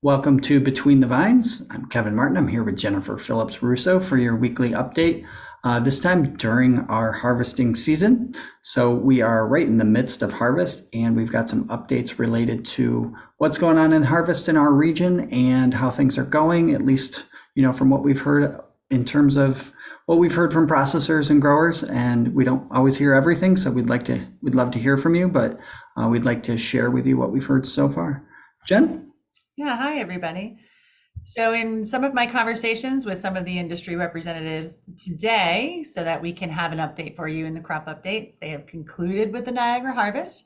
Welcome to Between the Vines. I'm Kevin Martin. I'm here with Jennifer Phillips Russo for your weekly update, this time during our harvesting season. So we are right in the midst of harvest, and we've got some updates related to what's going on in harvest in our region and how things are going, at least, from what we've heard in terms of what we've heard from processors and growers. And we don't always hear everything, so we'd love to hear from you, but we'd like to share with you what we've heard so far. Jen? Yeah, hi everybody. So in some of my conversations with some of the industry representatives today, so that we can have an update for you in the crop update, they have concluded with the Niagara harvest.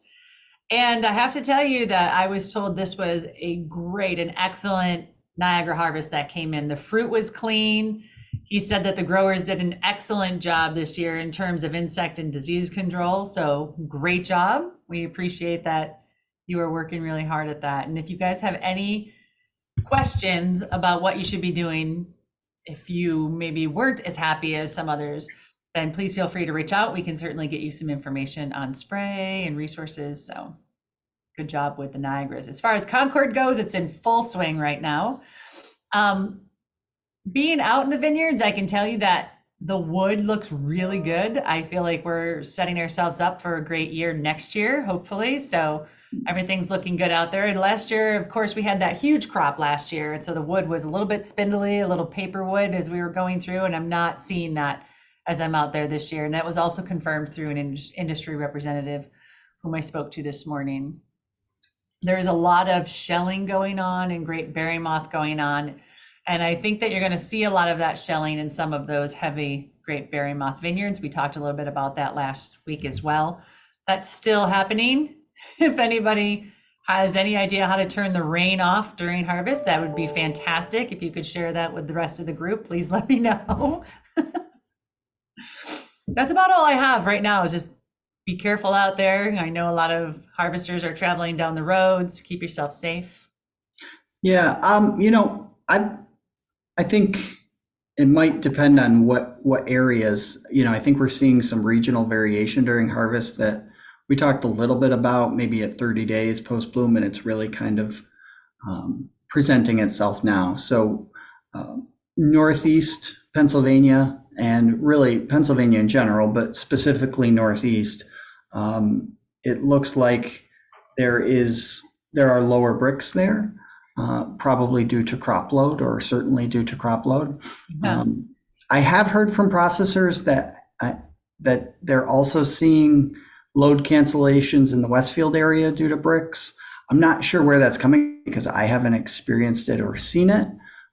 And I have to tell you that I was told this was a great and excellent Niagara harvest that came in. The fruit was clean. He said that the growers did an excellent job this year in terms of insect and disease control. So great job. We appreciate that you are working really hard at that. And if you guys have any questions about what you should be doing, if you maybe weren't as happy as some others, then please feel free to reach out. We can certainly get you some information on spray and resources. So good job with the Niagaras. As far as Concord goes, it's in full swing right now. Being out in the vineyards, I can tell you that the wood looks really good. I feel like we're setting ourselves up for a great year next year, hopefully. So everything's looking good out there. And last year, of course, we had that huge crop last year. And so the wood was a little bit spindly, a little paper wood as we were going through. And I'm not seeing that as I'm out there this year. And that was also confirmed through an industry representative whom I spoke to this morning. There's a lot of shelling going on and great berry moth going on. And I think that you're going to see a lot of that shelling in some of those heavy great berry moth vineyards. We talked a little bit about that last week as well. That's still happening. If anybody has any idea how to turn the rain off during harvest, that would be fantastic. If you could share that with the rest of the group, please let me know. That's about all I have right now, is just be careful out there. I know a lot of harvesters are traveling down the roads. Keep yourself safe. Yeah, I think it might depend on what areas. I think we're seeing some regional variation during harvest that we talked a little bit about, maybe at 30 days post bloom, and it's really kind of presenting itself now. So Northeast Pennsylvania, and really Pennsylvania in general, but specifically Northeast, it looks like there are lower bricks there. Probably due to crop load, or certainly due to crop load. Yeah. I have heard from processors that they're also seeing load cancellations in the Westfield area due to bricks. I'm not sure where that's coming because I haven't experienced it or seen it,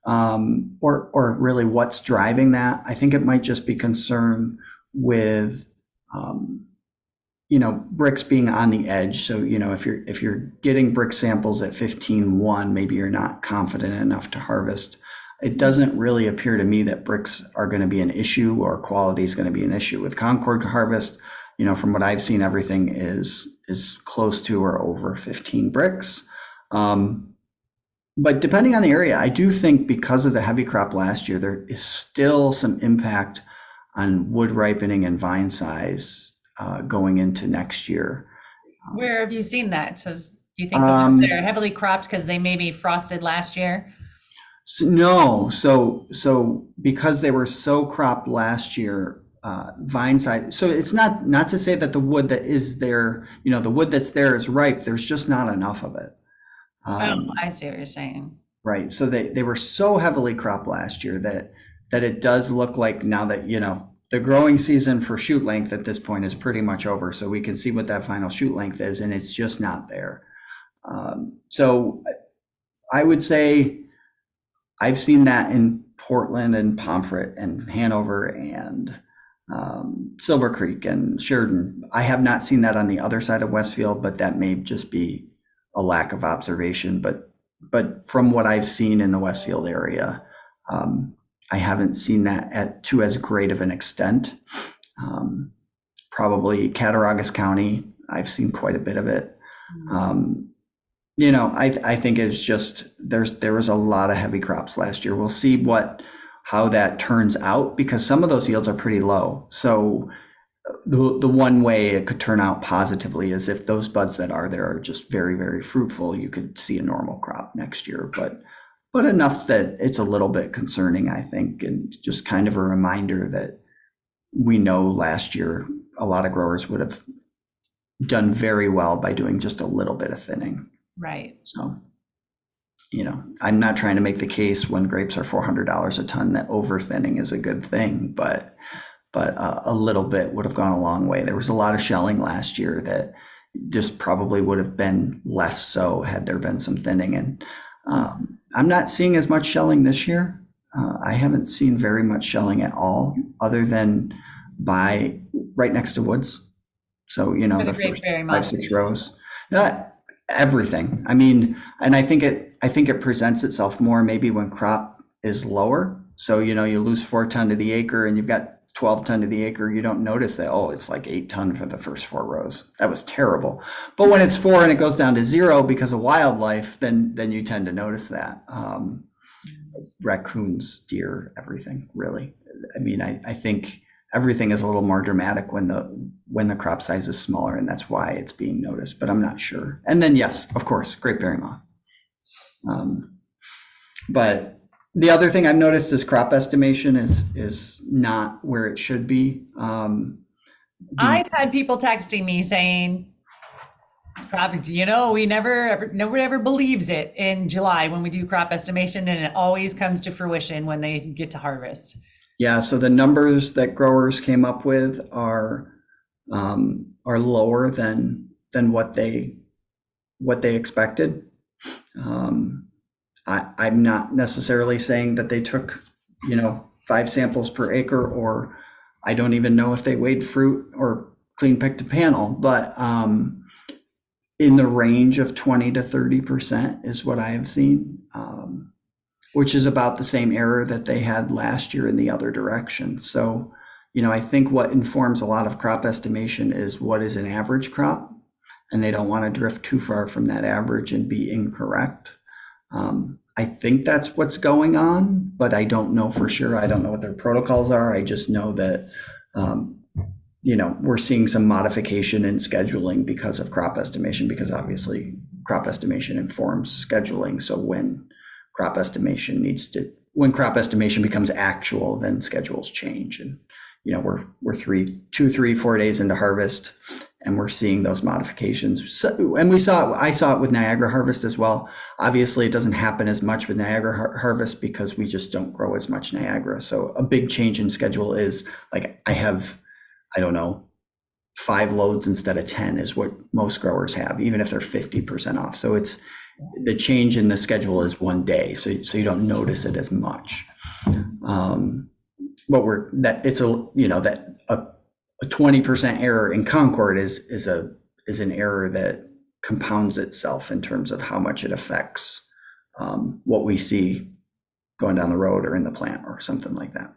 or really what's driving that. I think it might just be concern with bricks being on the edge. So, if you're getting brick samples at 15.1, maybe you're not confident enough to harvest. It doesn't really appear to me that bricks are going to be an issue or quality is going to be an issue with Concord harvest. From what I've seen, everything is close to or over 15 bricks. But depending on the area, I do think because of the heavy crop last year, there is still some impact on wood ripening and vine size going into next year. Where have you seen that? So do you think the ones that are heavily cropped because they maybe frosted last year? No, so because they were so cropped last year, vine size. So it's not to say that the wood that is there, the wood that's there is ripe. There's just not enough of it. I see what you're saying. Right. So they were so heavily cropped last year that it does look like now that, the growing season for shoot length at this point is pretty much over. So we can see what that final shoot length is, and it's just not there. So I would say I've seen that in Portland and Pomfret and Hanover and Silver Creek and Sheridan. I have not seen that on the other side of Westfield, but that may just be a lack of observation. But from what I've seen in the Westfield area, I haven't seen that to as great of an extent. Probably Cattaraugus County, I've seen quite a bit of it. I think it's just there was a lot of heavy crops last year. We'll see how that turns out, because some of those yields are pretty low. So the one way it could turn out positively is if those buds that are there are just very, very fruitful, you could see a normal crop next year, but enough that it's a little bit concerning, I think, and just kind of a reminder that we know last year a lot of growers would have done very well by doing just a little bit of thinning. Right. So, I'm not trying to make the case when grapes are $400 a ton that over thinning is a good thing, but a little bit would have gone a long way. There was a lot of shelling last year that just probably would have been less so had there been some thinning. And I'm not seeing as much shelling this year. I haven't seen very much shelling at all, other than by right next to woods. So, the first 5-6 rows, not everything. I mean, and I think it presents itself more maybe when crop is lower. So, you lose 4 ton to the acre and you've got 12 ton to the acre. You don't notice that, oh, it's like 8 ton for the first 4 rows. That was terrible. But when it's 4 and it goes down to 0 because of wildlife, then you tend to notice that. Raccoons, deer, everything, really. I mean, I think everything is a little more dramatic when the crop size is smaller, and that's why it's being noticed, but I'm not sure. And then, yes, of course, grape bearing moth. But the other thing I've noticed is crop estimation is not where it should be. I've had people texting me saying, probably, nobody ever believes it in July when we do crop estimation, and it always comes to fruition when they get to harvest. Yeah, so the numbers that growers came up with are lower than what they expected. I'm not necessarily saying that they took 5 samples per acre, or I don't even know if they weighed fruit or clean picked a panel, but in the range of 20 to 30% is what I have seen. Which is about the same error that they had last year in the other direction. So, I think what informs a lot of crop estimation is what is an average crop, and they don't want to drift too far from that average and be incorrect. I think that's what's going on, but I don't know for sure. I don't know what their protocols are. I just know that, we're seeing some modification in scheduling because of crop estimation, because obviously crop estimation informs scheduling. So when crop estimation becomes actual, then schedules change. And, we're 2, 3, 4 days into harvest, and we're seeing those modifications. So, and I saw it with Niagara harvest as well. Obviously it doesn't happen as much with Niagara harvest because we just don't grow as much Niagara. So a big change in schedule is like, I have, 5 loads instead of 10 is what most growers have, even if they're 50% off. So it's, the change in the schedule is 1 day, so you don't notice it as much. But a 20% error in Concord is an error that compounds itself in terms of how much it affects what we see going down the road or in the plant or something like that.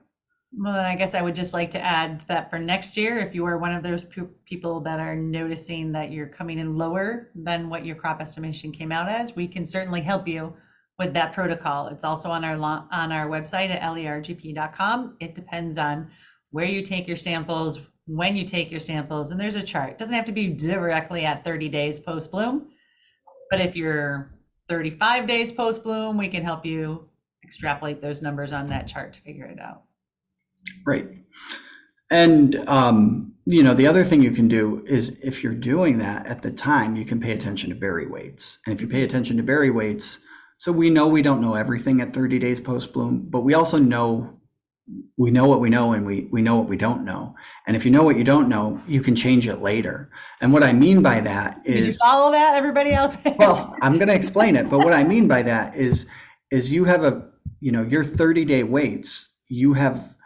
Well, I guess I would just like to add that for next year, if you are one of those people that are noticing that you're coming in lower than what your crop estimation came out as, we can certainly help you with that protocol. It's also on our website at lergp.com. It depends on where you take your samples, when you take your samples, and there's a chart. It doesn't have to be directly at 30 days post bloom, but if you're 35 days post bloom, we can help you extrapolate those numbers on that chart to figure it out. Right. And, the other thing you can do is if you're doing that at the time, you can pay attention to berry weights. And if you pay attention to berry weights, so we don't know everything at 30 days post bloom, but we also know what we know, and we know what we don't know. And if you know what you don't know, you can change it later. And what I mean by that is— Did you follow that, everybody out there? Well, I'm going to explain it. But what I mean by that is you have your 30-day weights, you have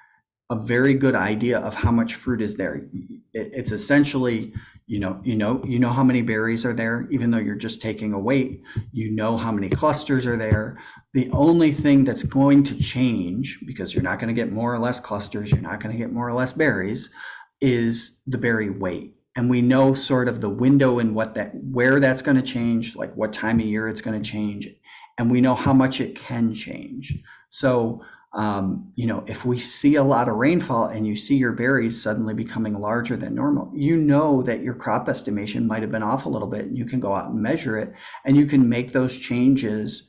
a very good idea of how much fruit is there. It's essentially, you know how many berries are there, even though you're just taking a weight. You know how many clusters are there. The only thing that's going to change, because you're not going to get more or less clusters, you're not going to get more or less berries, is the berry weight. And we know sort of the window and where that's going to change, like what time of year it's going to change, and we know how much it can change. So If we see a lot of rainfall and you see your berries suddenly becoming larger than normal, you know that your crop estimation might have been off a little bit, and you can go out and measure it, and you can make those changes,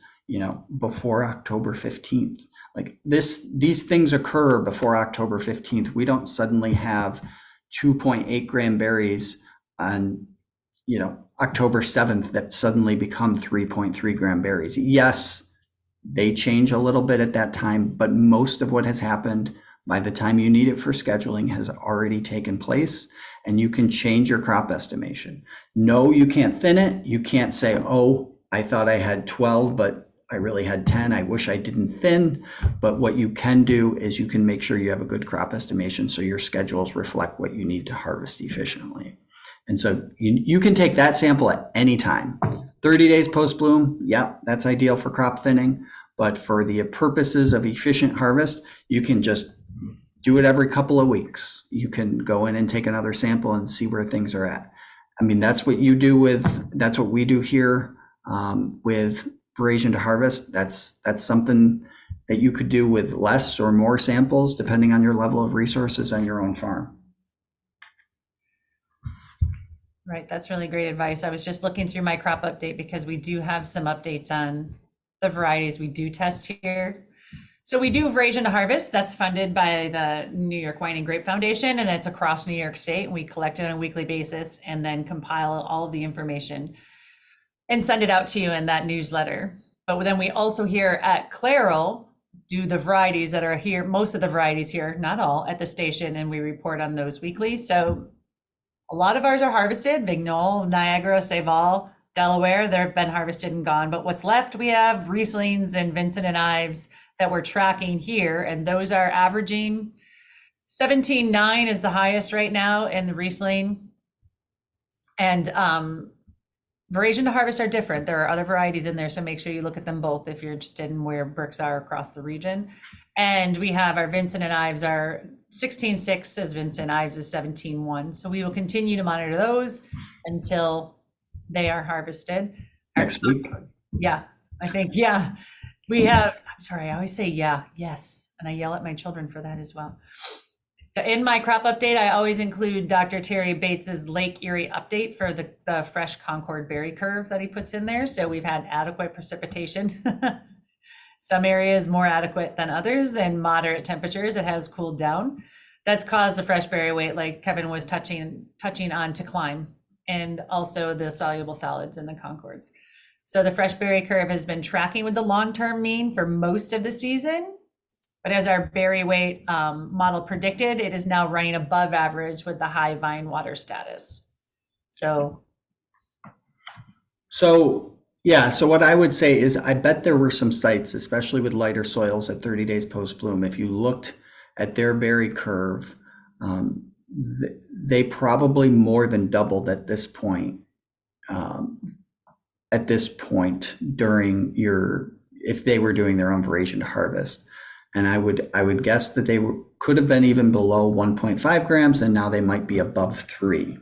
before October 15th. Like these things occur before October 15th. We don't suddenly have 2.8 gram berries on, October 7th that suddenly become 3.3 gram berries. Yes, they change a little bit at that time, but most of what has happened by the time you need it for scheduling has already taken place, and you can change your crop estimation. No, you can't thin it. You can't say, oh, I thought I had 12, but I really had 10. I wish I didn't thin. But what you can do is you can make sure you have a good crop estimation so your schedules reflect what you need to harvest efficiently. And so you can take that sample at any time. 30 days post bloom, yep, that's ideal for crop thinning. But for the purposes of efficient harvest, you can just do it every couple of weeks. You can go in and take another sample and see where things are at. I mean, that's what we do here with veraison to harvest. That's something that you could do with less or more samples, depending on your level of resources on your own farm. Right, that's really great advice. I was just looking through my crop update because we do have some updates on the varieties we do test here. So we do veraison to harvest. That's funded by the New York Wine and Grape Foundation, and it's across New York State. We collect it on a weekly basis and then compile all of the information and send it out to you in that newsletter. But then we also here at Clairol do the varieties that are here, most of the varieties here, not all, at the station, and we report on those weekly. So a lot of ours are harvested. Vignoles, Niagara, Saval, Delaware, they've been harvested and gone. But what's left, we have Rieslings and Vincent and Ives that we're tracking here. And those are averaging 17.9 is the highest right now in the Riesling. And veraison to harvest are different. There are other varieties in there, so make sure you look at them both if you're interested in where bricks are across the region. And we have our Vincent and Ives are 16.6 as Vincent, Ives is 17.1. So we will continue to monitor those until they are harvested. Next week. Yeah, I think, yeah. We have, I'm sorry, I always say yes. And I yell at my children for that as well. In my crop update, I always include Dr. Terry Bates's Lake Erie update for the fresh Concord berry curve that he puts in there. So we've had adequate precipitation. Some areas more adequate than others, and moderate temperatures. It has cooled down. That's caused the fresh berry weight, like Kevin was touching on, to climb, and also the soluble solids in the Concords. So the fresh berry curve has been tracking with the long-term mean for most of the season. But as our berry weight model predicted, it is now running above average with the high vine water status. So what I would say is I bet there were some sites, especially with lighter soils at 30 days post bloom, if you looked at their berry curve, they probably more than doubled at this point. During if they were doing their own veraison to harvest. And I would guess that they could have been even below 1.5 grams, and now they might be above 3.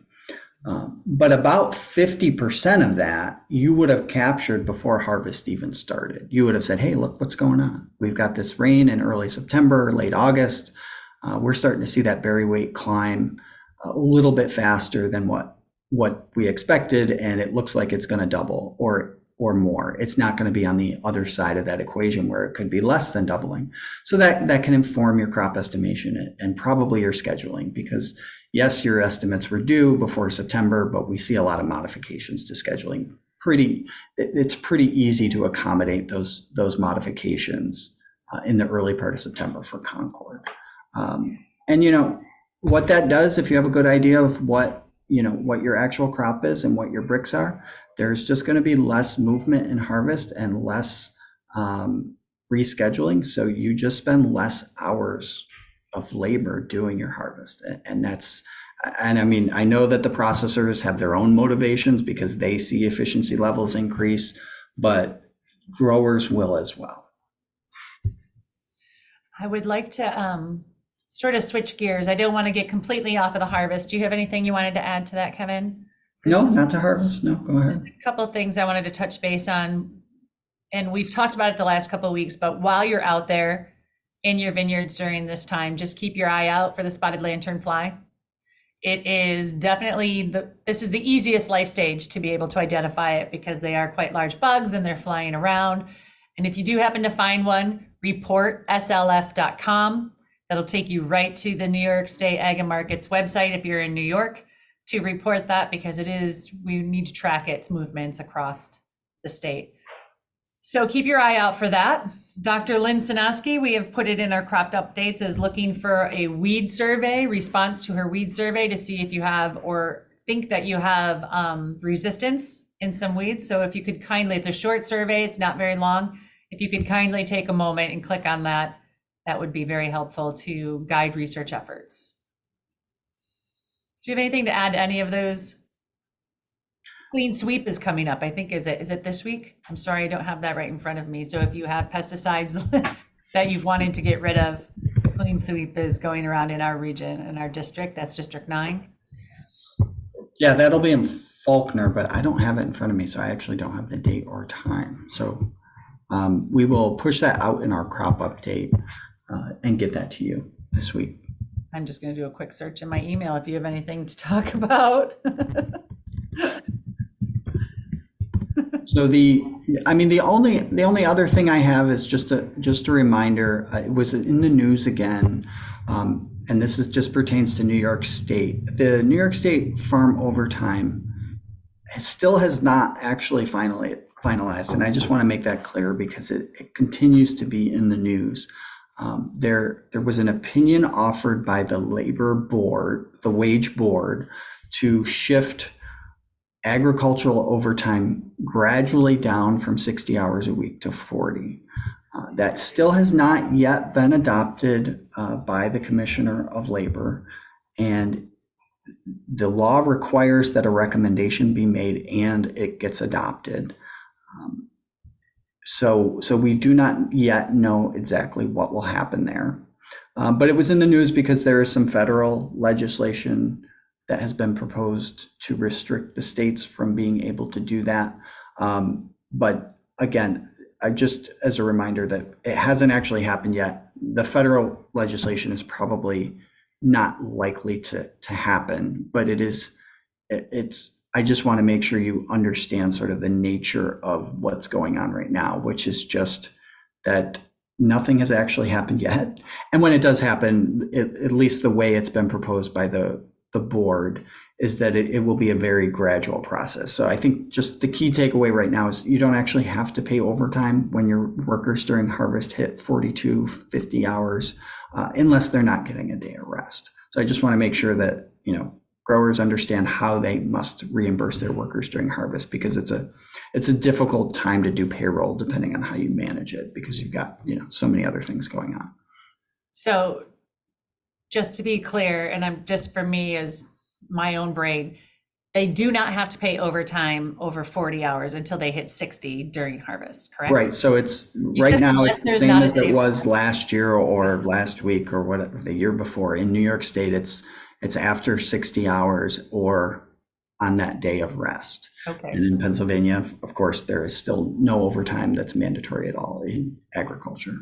But about 50% of that you would have captured before harvest even started. You would have said, hey, look what's going on. We've got this rain in early September, late August. We're starting to see that berry weight climb a little bit faster than what we expected, and it looks like it's going to double or more. It's not going to be on the other side of that equation where it could be less than doubling. So that can inform your crop estimation and probably your scheduling, because yes, your estimates were due before September, but we see a lot of modifications to scheduling. It's pretty easy to accommodate those modifications in the early part of September for Concord. And what that does, if you have a good idea of what your actual crop is and what your bricks are, there's just going to be less movement in harvest and less rescheduling. So you just spend less hours of labor doing your harvest. And I mean, I know that the processors have their own motivations because they see efficiency levels increase, but growers will as well. I would like to sort of switch gears. I don't want to get completely off of the harvest. Do you have anything you wanted to add to that, Kevin? No, not to harvest. No, go ahead. Just a couple of things I wanted to touch base on, and we've talked about it the last couple of weeks, but while you're out there in your vineyards during this time, just keep your eye out for the spotted lanternfly. It is definitely this is the easiest life stage to be able to identify it because they are quite large bugs and they're flying around. And if you do happen to find one, report slf.com. That'll take you right to the New York State Ag and Markets website if you're in New York to report that, because we need to track its movements across the state. So keep your eye out for that. Dr. Lynn Sinowski, we have put it in our cropped updates as looking for a weed survey, response to her weed survey to see if you have or think that you have resistance in some weeds. So if you could kindly, it's a short survey, it's not very long. If you could kindly take a moment and click on that, that would be very helpful to guide research efforts. Do you have anything to add to any of those? Clean sweep is coming up, I think. Is it this week? I'm sorry, I don't have that right in front of me. So if you have pesticides that you've wanted to get rid of, clean sweep is going around in our region, in our district. That's District 9. Yeah, that'll be in Faulkner, but I don't have it in front of me, so I actually don't have the date or time. So we will push that out in our crop update and get that to you this week. I'm just going to do a quick search in my email if you have anything to talk about. So the only other thing I have is just a reminder. It was in the news again, and this just pertains to New York State. The New York State farm overtime still has not actually finalized, and I just want to make that clear because it continues to be in the news. There was an opinion offered by the labor board, the wage board, to shift agricultural overtime gradually down from 60 hours a week to 40. That still has not yet been adopted by the Commissioner of Labor, and the law requires that a recommendation be made and it gets adopted. So we do not yet know exactly what will happen there. But it was in the news because there is some federal legislation that has been proposed to restrict the states from being able to do that. But again, just as a reminder that it hasn't actually happened yet. The federal legislation is probably not likely to happen, but I just want to make sure you understand sort of the nature of what's going on right now, which is just that nothing has actually happened yet. And when it does happen, at least the way it's been proposed by the board is that it will be a very gradual process. So I think just the key takeaway right now is you don't actually have to pay overtime when your workers during harvest hit 42, 50 hours, unless they're not getting a day of rest. So I just want to make sure that, growers understand how they must reimburse their workers during harvest, because it's a difficult time to do payroll depending on how you manage it, because you've got, so many other things going on. So just to be clear, and for me as my own brain, they do not have to pay overtime over 40 hours until they hit 60 during harvest, correct? Right. So it's right now it's the same as it was last year or last week or whatever, the year before. In New York State, it's after 60 hours or on that day of rest. Okay. And in Pennsylvania, of course, there is still no overtime that's mandatory at all in agriculture.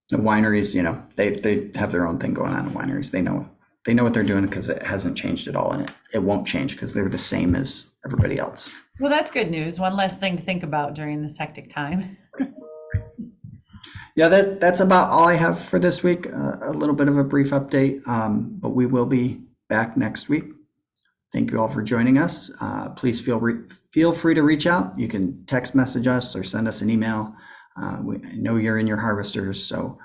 The wineries, they have their own thing going on in wineries. They know what they're doing because it hasn't changed at all, and it won't change because they're the same as everybody else. Well, that's good news. One less thing to think about during this hectic time. Yeah, that's about all I have for this week. A little bit of a brief update, but we will be back next week. Thank you all for joining us. Please feel free to reach out. You can text message us or send us an email. I know you're in your harvesters, so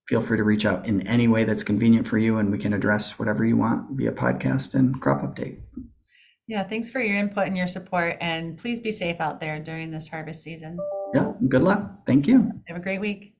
feel free to reach out in any way that's convenient for you, and we can address whatever you want via podcast and crop update. Yeah, thanks for your input and your support, and please be safe out there during this harvest season. Yeah, good luck. Thank you. Have a great week.